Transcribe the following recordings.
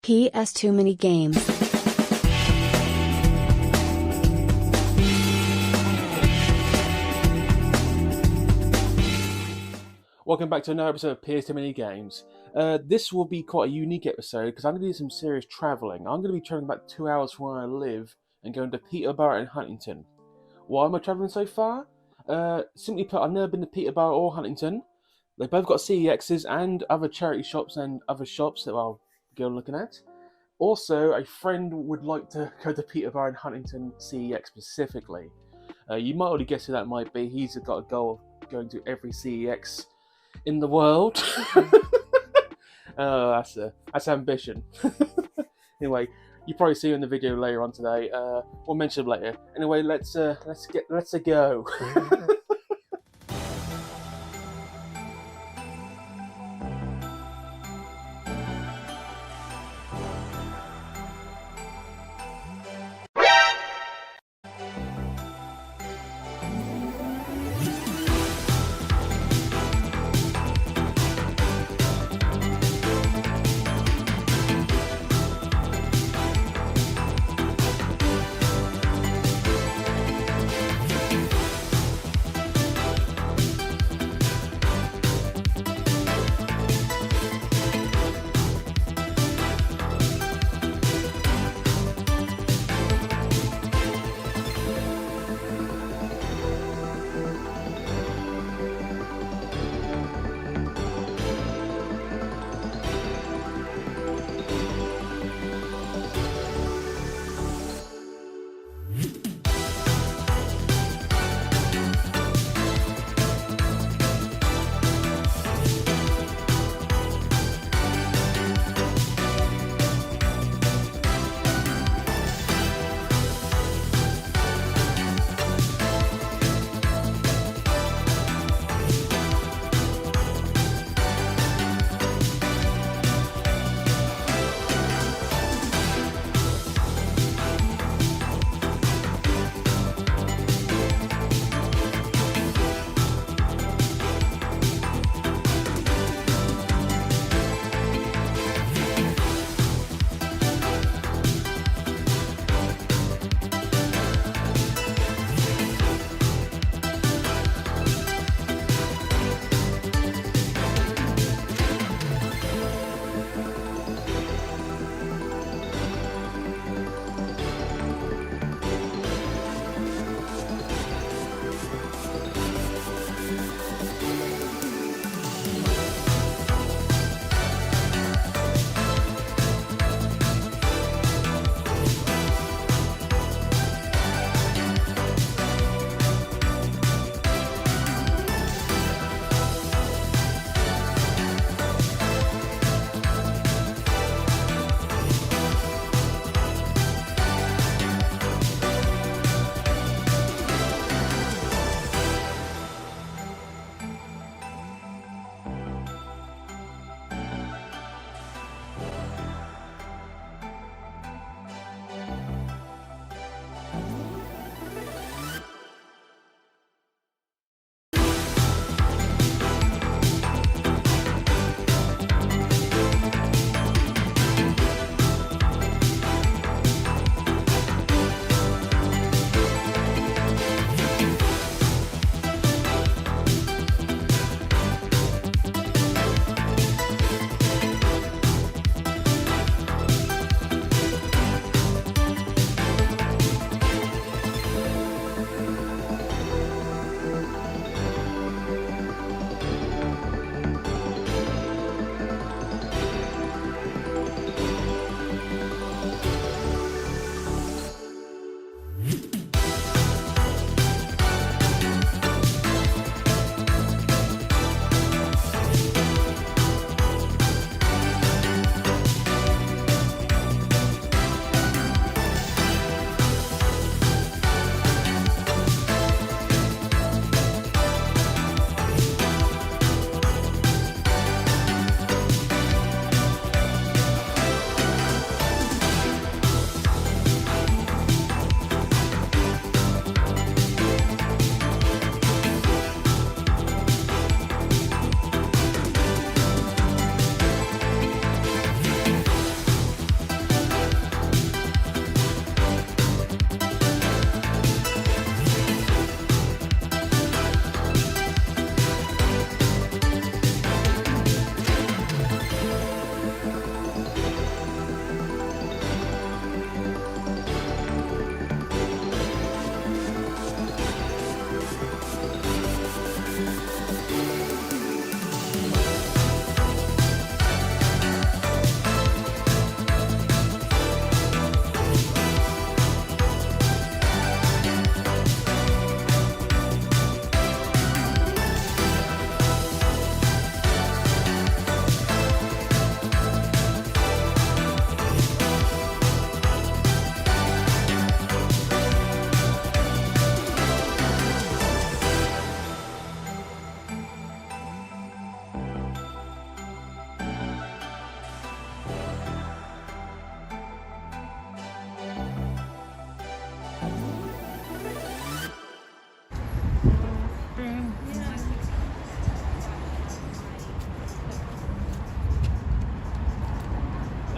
PS Too Many Games. Welcome back to another episode of PS Too Many Games. This will be quite a unique episode because I'm going to do some serious travelling. I'm going to be travelling about 2 hours from where I live and going to Peterborough and Huntingdon. Why am I travelling so far? Simply put, I've never been to Peterborough or Huntingdon. They both got CEXs and other charity shops and other shops that I'll go looking at. Also, a friend would like to go to Peterborough and Huntingdon CEX specifically. You might already guess who that might be. He's got a goal of going to every CEX in the world. That's ambition. Anyway, you probably see him in the video later on today. We'll mention him later. Anyway, let's go.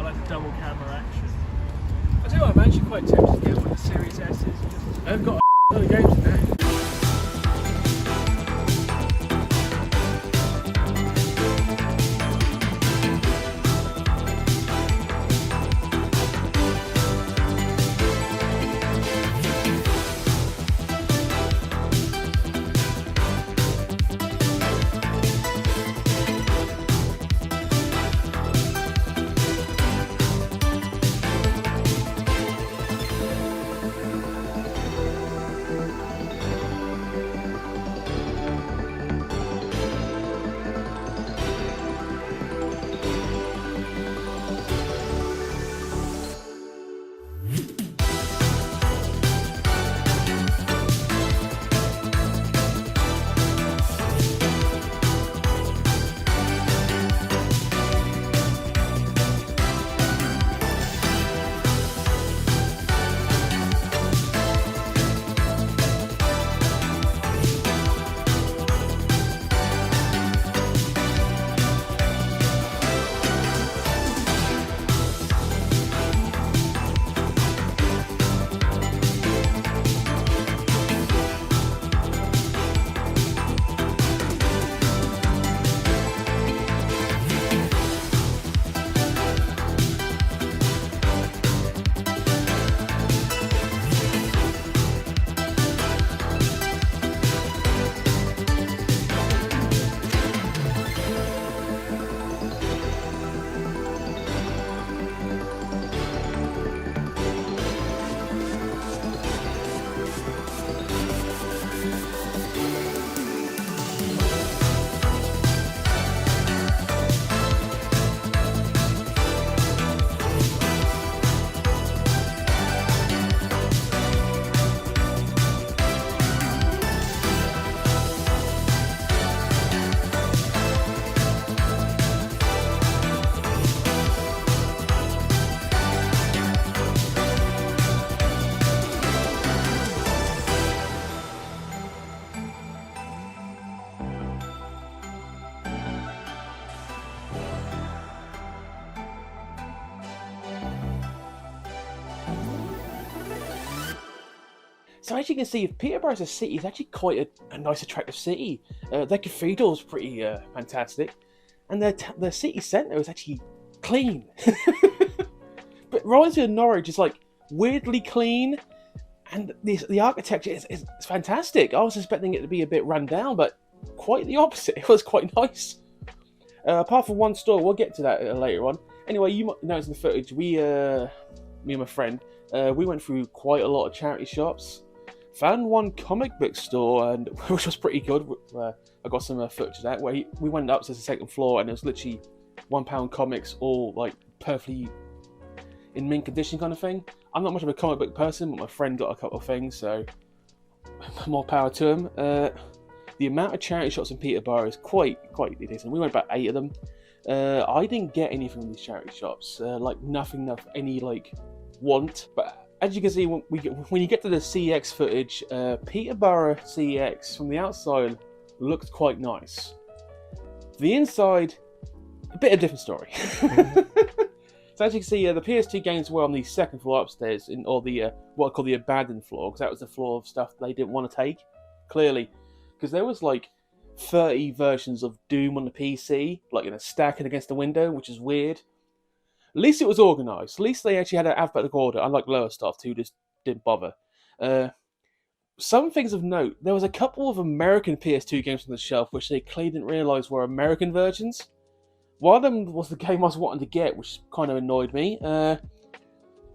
like double camera action. I tell you what, I'm actually quite tempted to get one of the Series S's. I've got other games in there. So as you can see, Peterborough as a city is actually quite a nice, attractive city. Their cathedral is pretty fantastic, and their city centre is actually clean. But Rising in Norwich is like weirdly clean, and the architecture is fantastic. I was expecting it to be a bit run down, but quite the opposite. It was quite nice. Apart from one store, we'll get to that later on. Anyway, you might notice in the footage, me and my friend, we went through quite a lot of charity shops. Found one comic book store, and which was pretty good. I got some footage of that, where we went up to the second floor, and it was literally £1 comics, all like perfectly in mint condition kind of thing. I'm not much of a comic book person, but my friend got a couple of things, so more power to him. The amount of charity shops in Peterborough is quite decent. We went about 8 of them. I didn't get anything from these charity shops, like nothing of any like want, but as you can see, when you get to the CEX footage, Peterborough CEX from the outside looks quite nice. The inside, a bit of a different story. So as you can see, the PS2 games were on the second floor upstairs, or the what I call the abandoned floor, because that was the floor of stuff they didn't want to take, clearly. Because there was like 30 versions of Doom on the PC, like in a stacking against the window, which is weird. At least it was organised. At least they actually had an alphabetical order, unlike lower stuff who just didn't bother. Some things of note, there was a couple of American PS2 games on the shelf which they clearly didn't realise were American versions. One of them was the game I was wanting to get, which kind of annoyed me.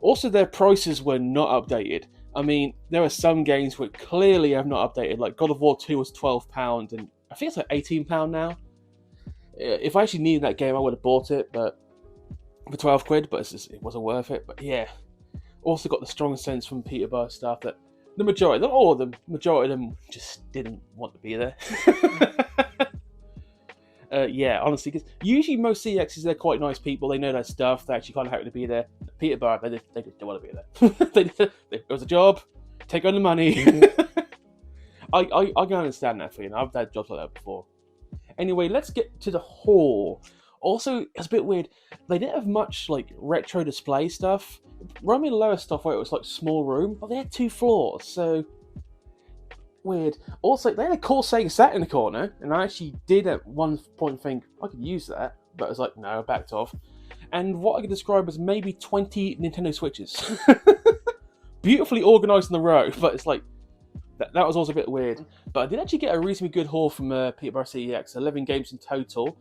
Also, their prices were not updated. I mean, there are some games which clearly have not updated, like God of War 2 was £12, and I think it's like £18 now. If I actually needed that game, I would have bought it, but for 12 quid, but it wasn't worth it. But yeah, also got the strong sense from Peterborough staff that the majority, not all of them, majority of them just didn't want to be there. Yeah, honestly, because usually most CXs, they're quite nice people, they know their stuff, they're actually kind of happy to be there. Peterborough, they just don't want to be there. It was a job, take on the money. I can understand that for you, I've had jobs like that before. Anyway, let's get to the haul Also, it's a bit weird. They didn't have much like retro display stuff. Run me the lower stuff where it was like small room, but they had 2 floors, so weird. Also, they had a cool Sega Saturn in the corner, and I actually did at one point think I could use that, but I was like, no, I backed off. And what I could describe as maybe 20 Nintendo Switches. Beautifully organised in a row, but it's like, that was also a bit weird. But I did actually get a reasonably good haul from Peterborough CEX, 11 games in total,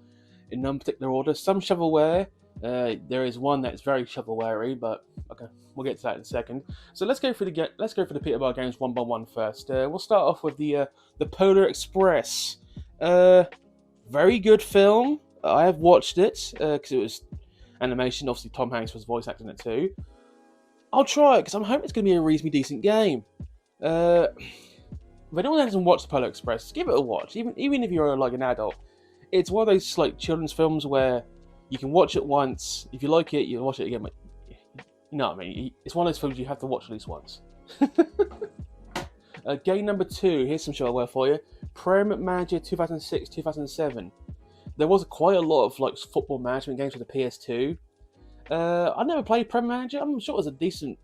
in no particular order. Some shovelware. There is one that's very shovelware-y, but okay, we'll get to that in a second. So let's go for the Peterborough games one by one first. We'll start off with the Polar Express. Very good film. I have watched it because it was animation. Obviously, Tom Hanks was voice acting it too. I'll try it because I'm hoping it's going to be a reasonably decent game. If anyone hasn't watched the Polar Express, give it a watch. Even if you're like an adult, it's one of those like children's films where you can watch it once. If you like it, you'll watch it again. But you know what I mean? It's one of those films you have to watch at least once. Game number 2. Here's some shovelware for you. Prem Manager 2006-2007. There was quite a lot of like football management games for the PS2. I never played Prem Manager. I'm sure it was a decent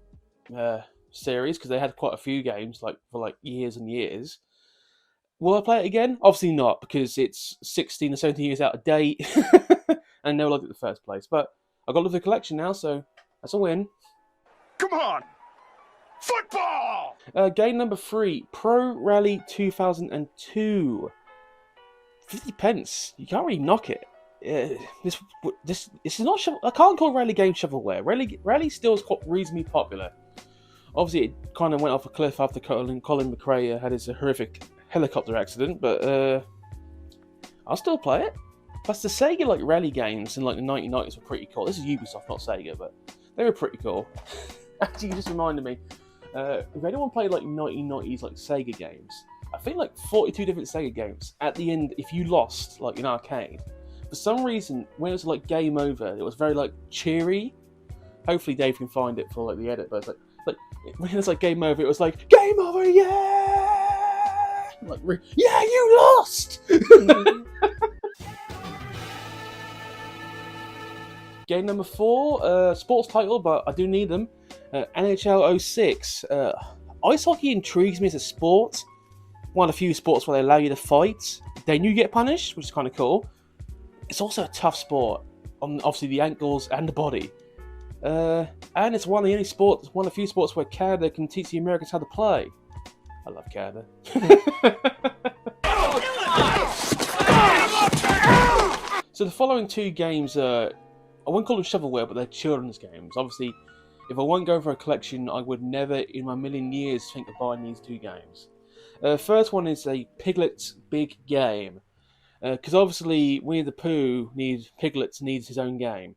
series because they had quite a few games like for like years and years. Will I play it again? Obviously not, because it's 16 or 17 years out of date. And never liked it in the first place. But I've got to look at the collection now, so that's a win. Come on! Football! Game number 3, Pro Rally 2002. 50 pence. You can't really knock it. This is not. I can't call rally game shovelware. Rally still is quite reasonably popular. Obviously, it kind of went off a cliff after Colin McRae had his horrific helicopter accident, but I'll still play it. Plus, the Sega like rally games in like the 1990s were pretty cool. This is Ubisoft, not Sega, but they were pretty cool. Actually, you just reminded me. If anyone played like 1990s like Sega games, I think like 42 different Sega games. At the end, if you lost like in arcade, for some reason when it was like game over, it was very like cheery. Hopefully, Dave can find it for like the edit, but it's like when it was like game over, it was like game over, yeah, like yeah, you lost. Game number 4, sports title, but I do need them. NHL 06. Ice hockey intrigues me as a sport. One of the few sports where they allow you to fight. Then you get punished, which is kind of cool. It's also a tough sport on obviously the ankles and the body. And it's one of the few sports where Canada can teach the Americans how to play. I love Canada. So the following 2 games I wouldn't call them shovelware, but they're children's games. Obviously, if I wasn't going for a collection, I would never in my million years think of buying these 2 games. First one is a Piglet's Big Game. Because obviously, Winnie the Pooh Piglet needs his own game.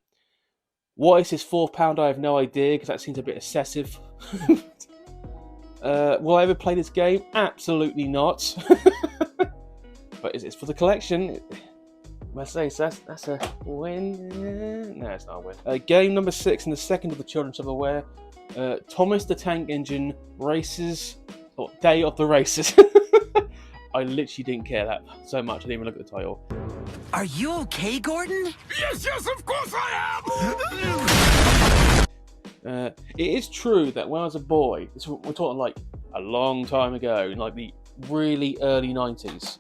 What is his £4? I have no idea, because that seems a bit excessive. Will I ever play this game? Absolutely not. But it's for the collection. I say so that's a win. No, it's not a win. Game number 6 and the second of the children's shovelware. Thomas the Tank Engine Races, or Day of the Races. I literally didn't care that so much. I didn't even look at the title. Are you okay, Gordon? Yes, of course I am! It is true that when I was a boy, we're talking like a long time ago, in like the really early 90s,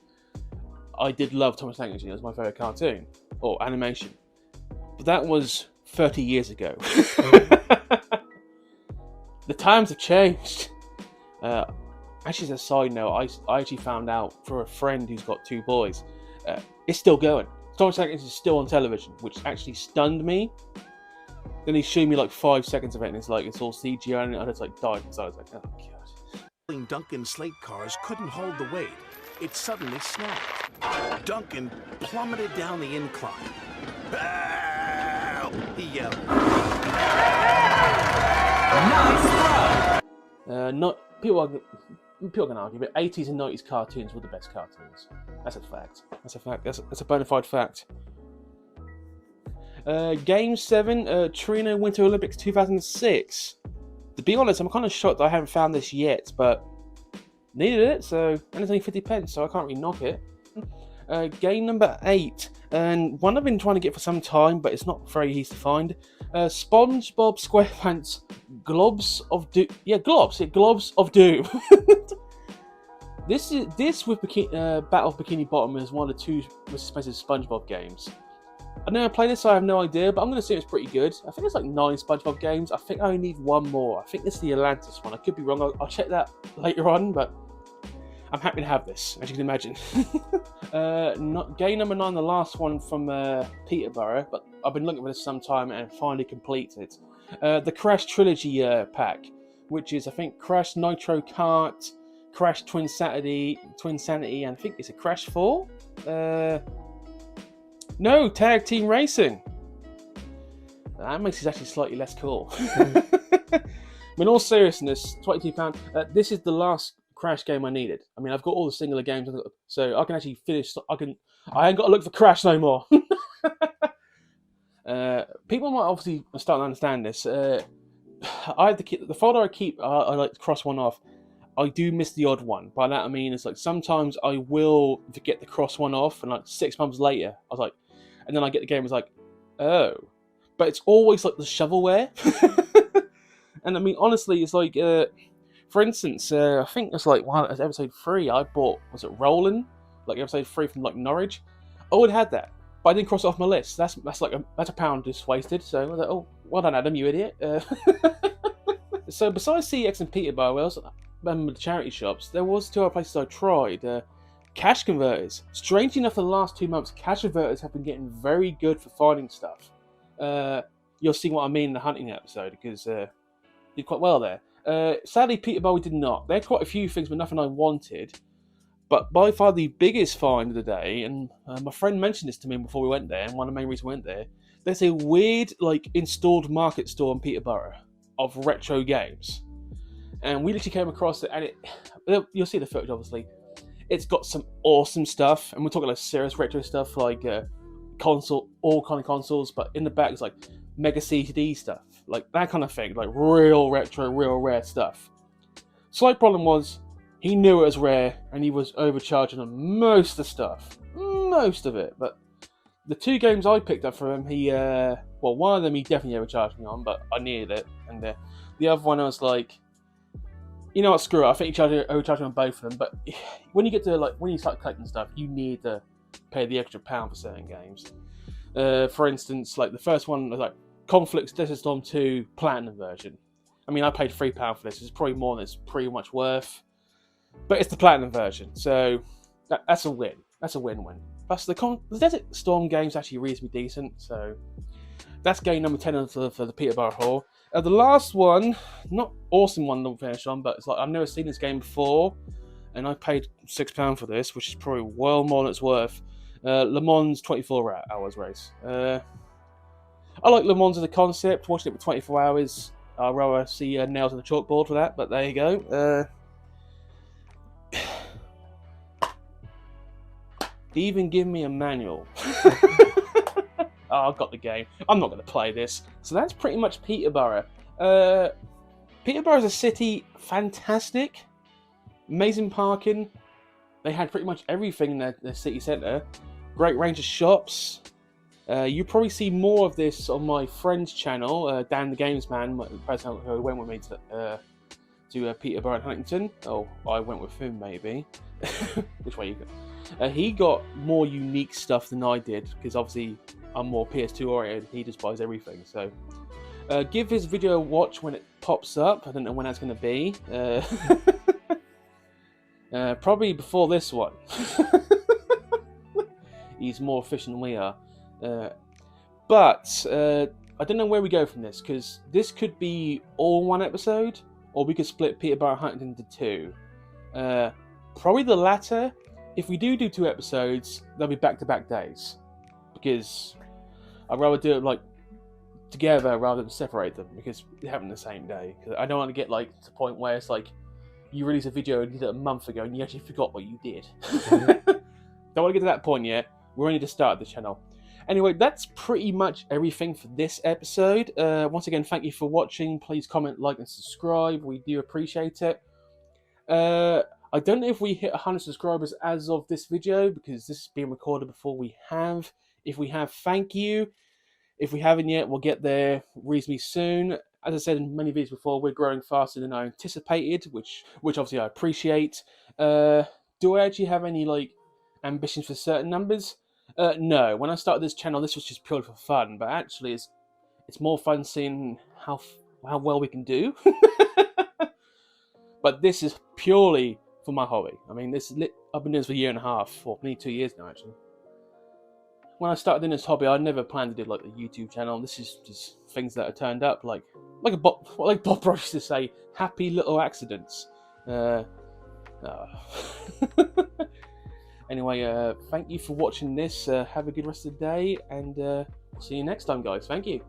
I did love Thomas the Tank Engine. It was my favourite cartoon, or animation. But that was 30 years ago. The times have changed. Actually, as a side note, I actually found out for a friend who's got 2 boys. It's still going. Thomas the Tank Engine is still on television, which actually stunned me. Then he showed me like 5 seconds of it, and it's like it's all CGI, and I just like died inside. I was like, oh god. Duncan's slate cars couldn't hold the weight. It suddenly snapped. Duncan plummeted down the incline. Help! He yelled. Not people can argue, but 80s and 90s cartoons were the best cartoons. That's a fact. That's a bona fide fact. Game 7, Torino Winter Olympics 2006. To be honest, I'm kind of shocked that I haven't found this yet, but needed it, so and it's only 50 pence, so I can't really knock it. Game number 8, and one I've been trying to get for some time, but it's not very easy to find. SpongeBob SquarePants Globs of Doom. Yeah, Globs of Doom. This with Battle of Bikini Bottom is one of the 2 most expensive SpongeBob games. I've never played this, so I have no idea, but I'm going to assume it's pretty good. I think it's like 9 SpongeBob games. I think I only need one more. I think it's the Atlantis one. I could be wrong. I'll check that later on, but I'm happy to have this, as you can imagine. Game number 9, the last one from Peterborough, but I've been looking for this some time and finally completed. The Crash Trilogy pack, which is, I think, Crash Nitro Kart, Crash Twin Sanity, and I think it's a Crash 4? No, Tag Team Racing. That makes it actually slightly less cool. But in all seriousness, £22. This is the last Crash game I needed. I mean, I've got all the singular games, so I can actually finish. I ain't got to look for Crash no more. People might obviously start to understand this. I have the folder I keep. I like to cross one off. I do miss the odd one. By that I mean it's like sometimes I will forget to cross one off, and like 6 months later, I was like, and then I get the game. It's like, oh, but it's always like the shovelware. And I mean, honestly, it's like. For instance, I think it's like episode 3. I bought, was it Roland? Like episode 3 from like Norwich. Oh, it had that, but I didn't cross it off my list. That's like that's a pound just wasted. So I was like, oh, well done, Adam, you idiot. So besides CX and Peterborough, the charity shops, there was 2 other places I tried. Cash converters. Strangely enough, the last 2 months, cash converters have been getting very good for finding stuff. You'll see what I mean in the hunting episode because did quite well there. Sadly, Peterborough did not. There are quite a few things, but nothing I wanted. But by far the biggest find of the day, and my friend mentioned this to me before we went there, and one of the main reasons we went there, there's a weird, like, installed market store in Peterborough of retro games. And we literally came across it, and you'll see the footage, obviously. It's got some awesome stuff, and we're talking like serious retro stuff, like all kind of consoles, but in the back it's like Mega CD stuff. Like that kind of thing, like real retro, real rare stuff. Slight problem was, he knew it was rare, and he was overcharging on most of the stuff. Most of it, but the 2 games I picked up from him, one of them he definitely overcharged me on, but I needed it, and the other one I was like, you know what, screw it, I think he overcharged me on both of them, but when you get to, like, when you start collecting stuff, you need to pay the extra £1 for certain games. For instance, like the first one was like, Conflicts Desert Storm 2 Platinum version. I mean, I paid £3 for this. It's probably more than it's pretty much worth. But it's the Platinum version, so that's a win. That's a win-win. Plus, the Desert Storm game's actually reasonably decent, so that's game number 10 for the Peterborough haul. The last one, not awesome one to finish on, but it's like I've never seen this game before, and I paid £6 for this, which is probably well more than it's worth. Le Mans 24 hours race. I like Le Mans as a concept. Watching it for 24 hours, I'd rather see nails on the chalkboard for that, but there you go. They even give me a manual. Oh, I've got the game. I'm not going to play this. So that's pretty much Peterborough. Peterborough is a city, fantastic. Amazing parking. They had pretty much everything in their city centre. Great range of shops. You probably see more of this on my friend's channel, Dan the Games Man, the person who went with me to Peterborough and Huntingdon. Oh, I went with him maybe. Which way you go? He got more unique stuff than I did, because obviously I'm more PS2 oriented. He just buys everything. So give his video a watch when it pops up. I don't know when that's going to be. Probably before this one. He's more efficient than we are. But I don't know where we go from this, because this could be all one episode, or we could split Peterborough Huntingdon into 2. Probably the latter. If we do 2 episodes, they'll be back-to-back days, because I'd rather do it like together rather than separate them, because they happen the same day. Cause I don't want to get like to the point where it's like you release a video and you did it a month ago and you actually forgot what you did. Don't want to get to that point yet. We're only just started the channel. Anyway, that's pretty much everything for this episode. Once again, thank you for watching. Please comment, like, and subscribe. We do appreciate it. I don't know if we hit 100 subscribers as of this video, because this is being recorded before we have. If we have, thank you. If we haven't yet, we'll get there reasonably soon. As I said in many videos before, we're growing faster than I anticipated, which obviously I appreciate. Do I actually have any like ambitions for certain numbers? No. When I started this channel, this was just purely for fun. But actually, it's more fun seeing how well we can do. But this is purely for my hobby. I mean, I've been doing this for a year and a half, or nearly 2 years now, actually. When I started doing this hobby, I never planned to do like a YouTube channel. This is just things that have turned up, like Bob Ross used to say, happy little accidents. Anyway, thank you for watching this. Have a good rest of the day, and see you next time, guys. Thank you.